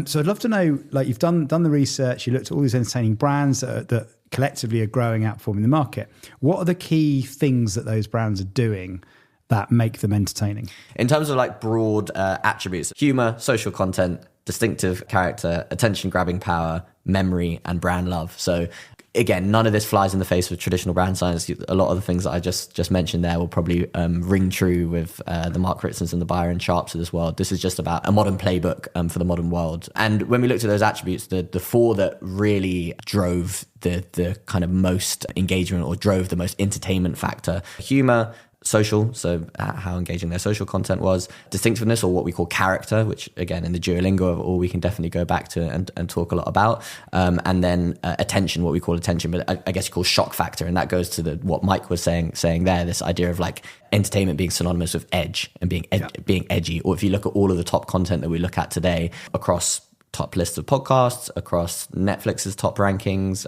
So I'd love to know, like, you've done the research, you looked at all these entertaining brands that collectively are growing, outperforming the market. What are the key things that those brands are doing that make them entertaining? In terms of like broad attributes, humor, social content, distinctive character, attention-grabbing power, memory, and brand love. So again, none of this flies in the face of traditional brand science. A lot of the things that I just mentioned there will probably ring true with the Mark Ritzens and the Byron Sharps of this world. This is just about a modern playbook for the modern world. And when we looked at those attributes, the four that really drove the kind of most engagement or drove the most entertainment factor: humor, social, so how engaging their social content was; distinctiveness, or what we call character, which again in the Duolingo of all we can definitely go back to and talk a lot about, and then attention, what we call attention, but I guess you call shock factor, and that goes to what Mike was saying there, this idea of like entertainment being synonymous with edge and being edgy. Or if you look at all of the top content that we look at today across top lists of podcasts, across Netflix's top rankings,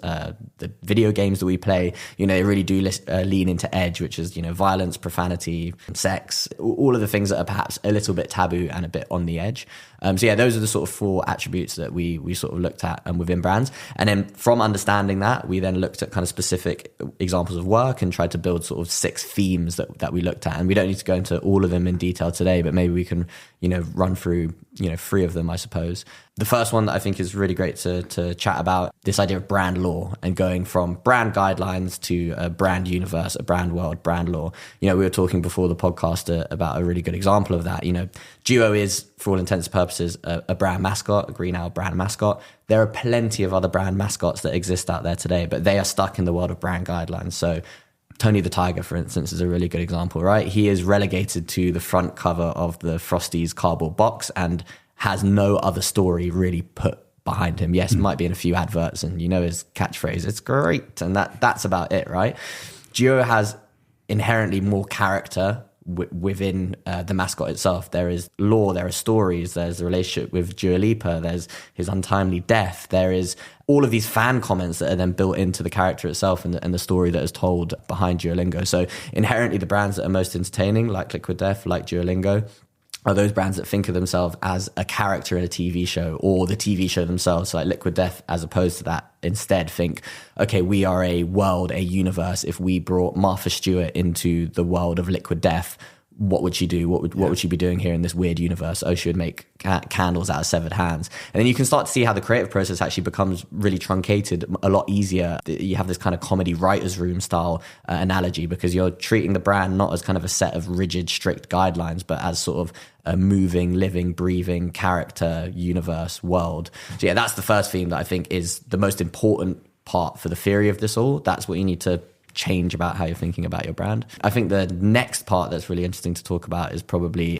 the video games that we play, they really do lean into edge, which is, violence, profanity, sex, all of the things that are perhaps a little bit taboo and a bit on the edge. So those are the sort of four attributes that we sort of looked at within brands. And then from understanding that, we then looked at kind of specific examples of work and tried to build sort of 6 themes that we looked at. And we don't need to go into all of them in detail today, but maybe we can, run through, 3 of them, I suppose. The first one that I think is really great to chat about, this idea of brand law and going from brand guidelines to a brand universe, a brand world, brand law. We were talking before the podcast about a really good example of that. Duo is, for all intents and purposes, a brand mascot, a green owl brand mascot. There are plenty of other brand mascots that exist out there today, but they are stuck in the world of brand guidelines. So Tony the Tiger, for instance, is a really good example, right? He is relegated to the front cover of the Frosties cardboard box and has no other story really put behind him. Yes, it might be in a few adverts and his catchphrase, it's great. And that's about it, right? Duo has inherently more character within the mascot itself. There is lore, there are stories, there's the relationship with Dua Lipa, there's his untimely death, there is all of these fan comments that are then built into the character itself and the story that is told behind Duolingo. So inherently the brands that are most entertaining, like Liquid Death, like Duolingo, are those brands that think of themselves as a character in a TV show, or the TV show themselves. So like Liquid Death, as opposed to that, instead think, okay, we are a world, a universe. If we brought Martha Stewart into the world of Liquid Death, what would she do? What would she be doing here in this weird universe? Oh, she would make candles out of severed hands. And then you can start to see how the creative process actually becomes really truncated, a lot easier. You have this kind of comedy writer's room style analogy, because you're treating the brand not as kind of a set of rigid, strict guidelines, but as sort of a moving, living, breathing character, universe, world. So that's the first theme that I think is the most important part for the theory of this all. That's what you need to change about how you're thinking about your brand. I think the next part that's really interesting to talk about is probably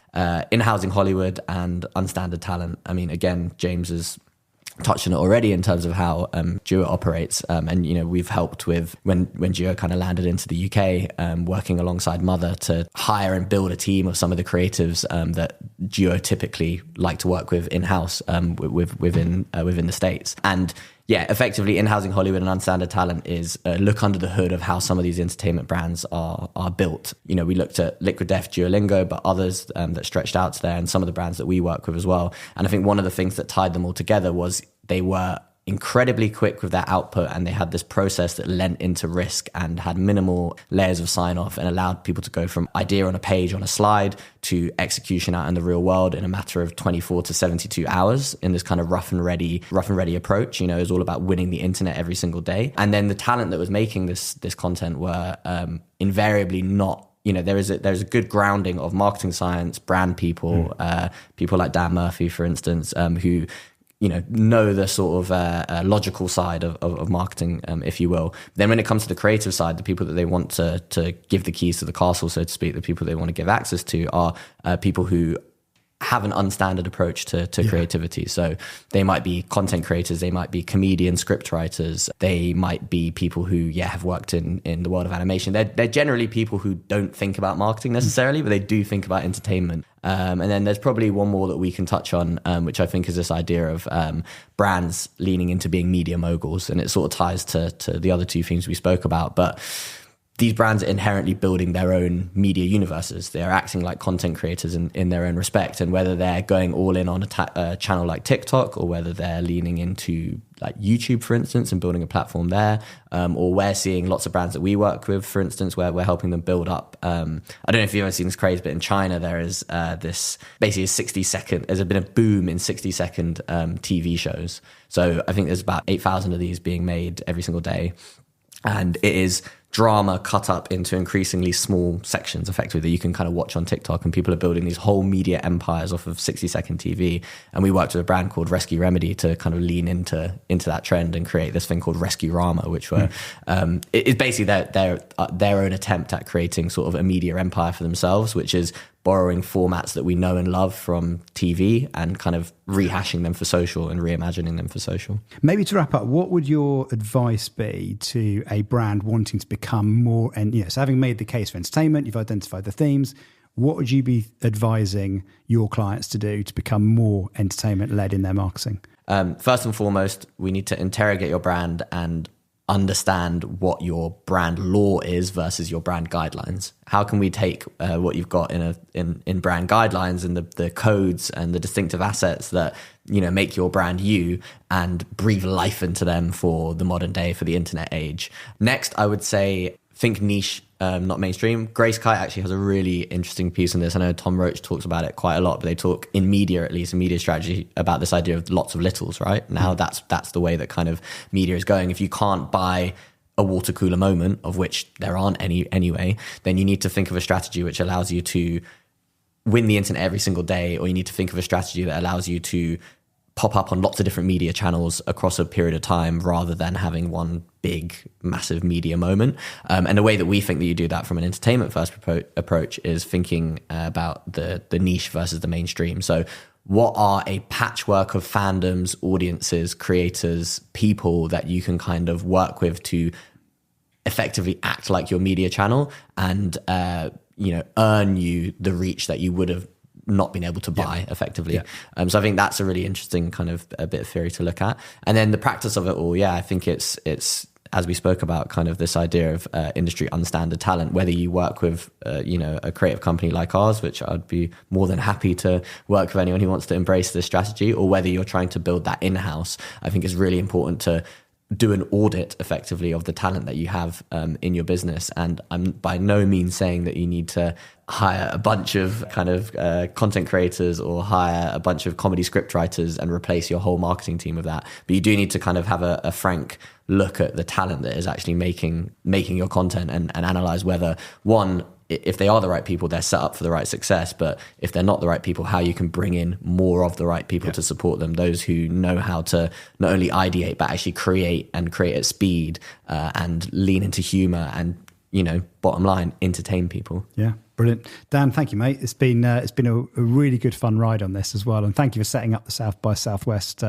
in-housing Hollywood and unstandard talent. I mean, again, James has touched on it already in terms of how Duo operates. And, we've helped with when Duo kind of landed into the UK, working alongside Mother to hire and build a team of some of the creatives that Duo typically like to work with in-house within the States. And effectively in-housing Hollywood and unstandard talent is a look under the hood of how some of these entertainment brands are built. We looked at Liquid Death, Duolingo, but others that stretched out to there, and some of the brands that we work with as well. And I think one of the things that tied them all together was they were incredibly quick with their output, and they had this process that lent into risk and had minimal layers of sign-off and allowed people to go from idea on a page on a slide to execution out in the real world in a matter of 24 to 72 hours in this kind of rough and ready approach. It was all about winning the internet every single day. And then the talent that was making this content were invariably not, there's a good grounding of marketing science, brand people, people like Dan Murphy, for instance, who know the sort of logical side of marketing, if you will. Then when it comes to the creative side, the people that they want to give the keys to the castle, so to speak, the people they want to give access to are people who have an unstandard approach to creativity. So they might be content creators, they might be comedians, script writers, they might be people who have worked in the world of animation. They're generally people who don't think about marketing necessarily, but they do think about entertainment. And then there's probably one more that we can touch on, which I think is this idea of brands leaning into being media moguls, and it sort of ties to the other two themes we spoke about. But these brands are inherently building their own media universes. They're acting like content creators in their own respect. And whether they're going all in on a channel like TikTok, or whether they're leaning into like YouTube, for instance, and building a platform there, or we're seeing lots of brands that we work with, for instance, where we're helping them build up. I don't know if you've ever seen this craze, but in China, there is this basically there's been a boom in 60-second TV shows. So I think there's about 8,000 of these being made every single day. And it is drama cut up into increasingly small sections, effectively, that you can kind of watch on TikTok, and people are building these whole media empires off of 60-second TV. And we worked with a brand called Rescue Remedy to kind of lean into that trend and create this thing called Rescue Rama, which were it's basically their own attempt at creating sort of a media empire for themselves, which is borrowing formats that we know and love from TV and kind of rehashing them for social and reimagining them for social. Maybe to wrap up, what would your advice be to a brand wanting to become more, and so having made the case for entertainment, you've identified the themes, what would you be advising your clients to do to become more entertainment-led in their marketing? First and foremost, we need to interrogate your brand and understand what your brand law is versus your brand guidelines. How can we take what you've got in brand guidelines and the codes and the distinctive assets that make your brand you, and breathe life into them for the modern day, for the internet age? Next, I would say think niche, not mainstream. Grace Kite actually has a really interesting piece on this. I know Tom Roach talks about it quite a lot, but they talk in media, at least in media strategy, about this idea of lots of littles, right? Now that's the way that kind of media is going. If you can't buy a water cooler moment, of which there aren't any anyway, then you need to think of a strategy which allows you to win the internet every single day, or you need to think of a strategy that allows you to pop up on lots of different media channels across a period of time, rather than having one big, massive media moment. And the way that we think that you do that from an entertainment first approach is thinking about the niche versus the mainstream. So what are a patchwork of fandoms, audiences, creators, people that you can kind of work with to effectively act like your media channel and earn you the reach that you would have not been able to buy effectively. So I think that's a really interesting kind of a bit of theory to look at. And then the practice of it all, I think it's as we spoke about, kind of this idea of industry unstandard talent, whether you work with a creative company like ours, which I'd be more than happy to work with anyone who wants to embrace this strategy, or whether you're trying to build that in-house. I think it's really important to do an audit effectively of the talent that you have in your business. And I'm by no means saying that you need to hire a bunch of kind of content creators or hire a bunch of comedy script writers and replace your whole marketing team with that. But you do need to kind of have a frank look at the talent that is actually making your content and analyze whether, one, if they are the right people, they're set up for the right success. But if they're not the right people, how you can bring in more of the right people to support them, those who know how to not only ideate, but actually create at speed and lean into humor and, bottom line, entertain people. Yeah, brilliant. Dan, thank you, mate. It's been a really good fun ride on this as well. And thank you for setting up the South by Southwest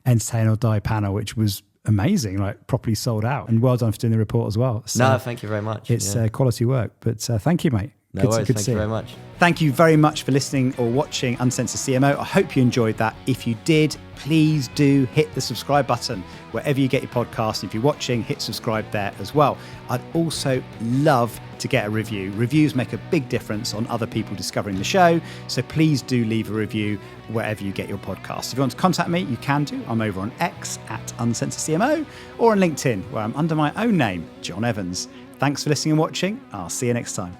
Entertain or Die panel, which was amazing, like properly sold out. And well done for doing the report as well. So thank you very much. It's quality work, but thank you, mate. No worries, thank you very much. Thank you very much for listening or watching Uncensored CMO. I hope you enjoyed that. If you did, please do hit the subscribe button wherever you get your podcast. If you're watching, hit subscribe there as well. I'd also love to get a review. Reviews make a big difference on other people discovering the show, so please do leave a review wherever you get your podcast. If you want to contact me, you can do. I'm over on X @UncensoredCMO, or on LinkedIn, where I'm under my own name, John Evans. Thanks for listening and watching. I'll see you next time.